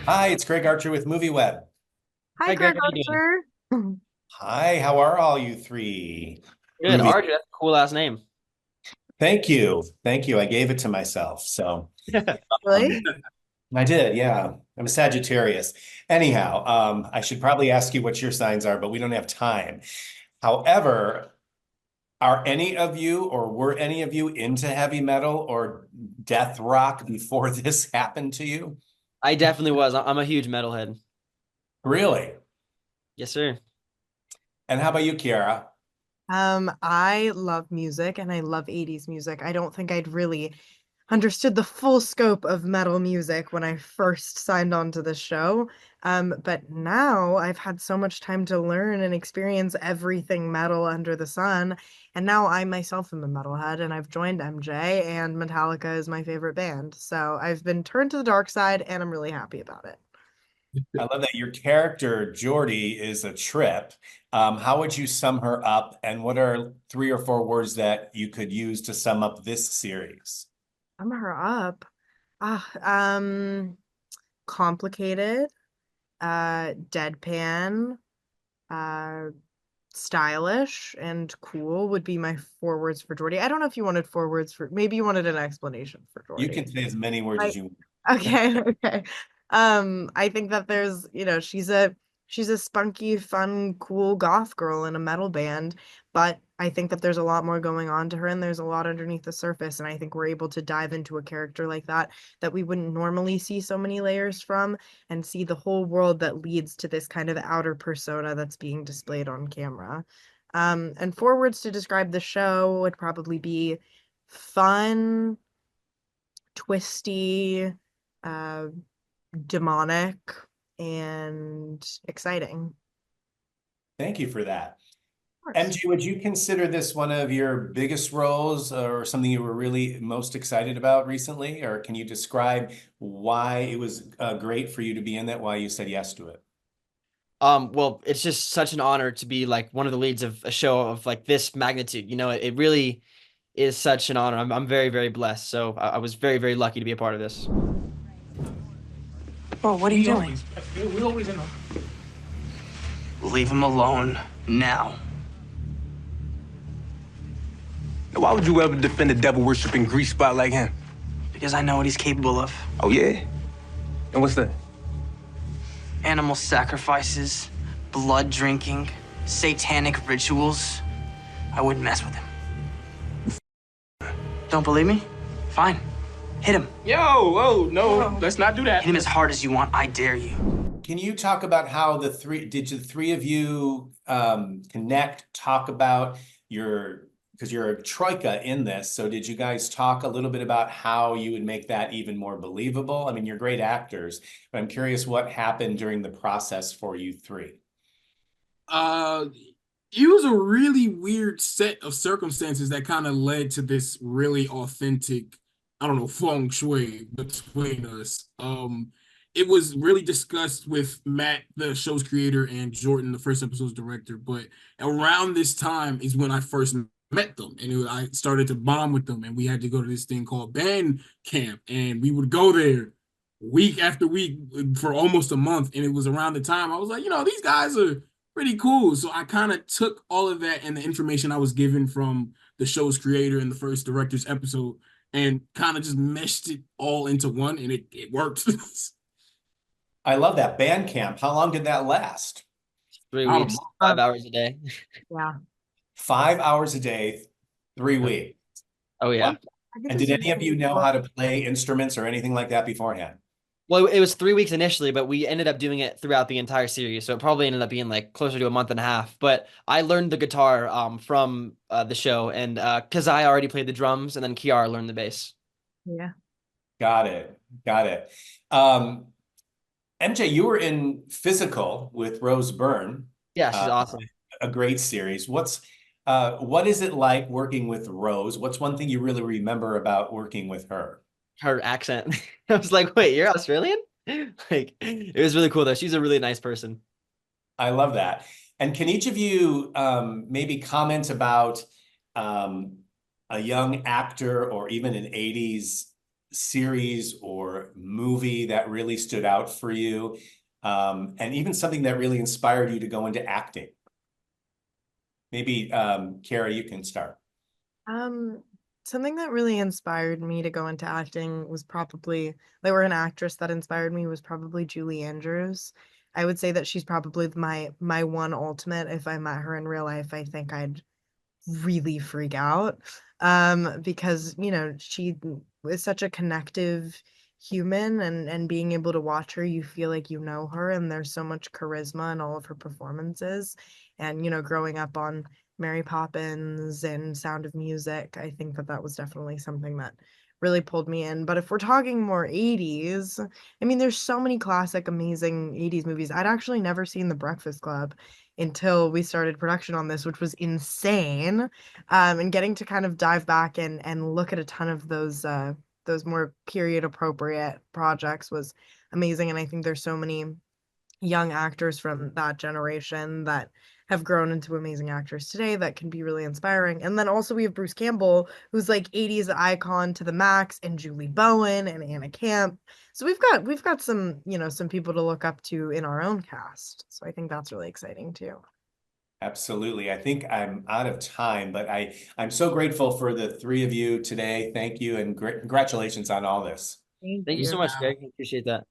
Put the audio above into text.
Hi, it's Greg Archer with MovieWeb. Hi, Hi, Greg. Greg How you doing? Archer. Hi, how are all you three? Good. Movie. Arjun, that's a cool last name. Thank you. Thank you. I gave it to myself. Um, Really? I did, yeah. I'm a Sagittarius. Anyhow, I should probably ask you what your signs are, but we don't have time. However, are any of you or were any of you into heavy metal or death rock before this happened to you? I definitely was. I'm a huge metalhead. Really? Yes, sir. And how about you, Kiara? I love music and I love 80s music. I don't think I'd really understood the full scope of metal music when I first signed on to the show. But now I've had so much time to learn and experience everything metal under the sun. And now I myself am a metalhead and I've joined MJ and Metallica is my favorite band. So I've been turned to the dark side and I'm really happy about it. I love that your character, Jordy, is a trip. How would you sum her up, and what are three or four words that you could use to sum up this series? Sum her up. Ah, complicated, deadpan, uh, stylish, and cool would be my four words for Jordy. I don't know if you wanted four words for, maybe you wanted an explanation for You Jordy. can say as many words I as you Okay, okay. I think that there's, she's a spunky, fun, cool goth girl in a metal band, but I think that there's a lot more going on to her and there's a lot underneath the surface, and I think we're able to dive into a character like that we wouldn't normally see so many layers from and see the whole world that leads to this kind of outer persona that's being displayed on camera. And four words to describe the show would probably be fun, twisty, uh, demonic, and exciting. Thank you for that. Of course. MG, would you consider this one of your biggest roles or something you were really most excited about recently? Or can you describe why it was great for you to be in that, why you said yes to it? Well, it's just such an honor to be like one of the leads of a show of like this magnitude. It really is such an honor. I'm very, very blessed. So I was very, very lucky to be a part of this. Bro, what are you doing? We always in. Leave him alone now. Why would you ever defend a devil-worshipping grease spot like him? Because I know what he's capable of. Oh, yeah? And what's that? Animal sacrifices, blood drinking, satanic rituals. I wouldn't mess with him. Don't believe me? Fine. Hit him. Yo, oh, no, let's not do that. Hit him as hard as you want. I dare you. Can you talk about how did the three of you connect, talk about because you're a troika in this, so did you guys talk a little bit about how you would make that even more believable? I mean, you're great actors, but I'm curious what happened during the process for you three. Uh, it was a really weird set of circumstances that kind of led to this really authentic, I don't know, feng shui between us. It was really discussed with Matt, the show's creator, and Jordan, the first episode's director. But around this time is when I first met them, and I started to bond with them, and we had to go to this thing called band camp, and we would go there week after week for almost a month. And it was around the time I was like, these guys are pretty cool. So I kind of took all of that and the information I was given from the show's creator in the first director's episode and kind of just meshed it all into one, and it worked. I love that band camp. How long did that last? Three Out of weeks, Um, 5 hours a day. yeah. 5 hours a day, 3 weeks. Oh Wow. yeah. I think And this did is any of you know how to play instruments or anything like that beforehand? Well, it was 3 weeks initially, but we ended up doing it throughout the entire series. So it probably ended up being like closer to a month and a half. But I learned the guitar from the show, and Kezii already played the drums, and then Kiara learned the bass. yeah. Got it. Got it. Um, MJ, you were in Physical with Rose Byrne, Yeah, she's uh, awesome. a great series. What is it like working with Rose? What's one thing you really remember about working with her? Her accent. I was like, wait, you're Australian? Like, it was really cool though. She's a really nice person. I love that. And can each of you maybe comment about um, a young actor or even an 80s series or movie that really stood out for you, and even something that really inspired you to go into acting? Maybe, Chiara, you can start. Um, Something that really inspired me to go into acting was probably, like, or an actress that inspired me was probably Julie Andrews. I would say that she's probably my one ultimate. If I met her in real life, I think I'd really freak out. Because, you know, she is such a connective human, and being able to watch her, you feel like you know her, and there's so much charisma in all of her performances. And, you know, growing up on Mary Poppins and Sound of Music, I think that that was definitely something that really pulled me in. But if we're talking more 80s, I mean, there's so many classic, amazing 80s movies. I'd actually never seen The Breakfast Club until we started production on this, which was insane. And getting to kind of dive back and look at a ton of those more period appropriate projects was amazing. And I think there's so many young actors from that generation that have grown into amazing actors today that can be really inspiring. And then also we have Bruce Campbell, who's like 80s icon to the max, and Julie Bowen and Anna Camp. So we've got some, you know, some people to look up to in our own cast. So I think that's really exciting too. Absolutely. I think I'm out of time, but I'm so grateful for the three of you today. Thank you, and congratulations on all this. Thank you so much, Greg. Appreciate that.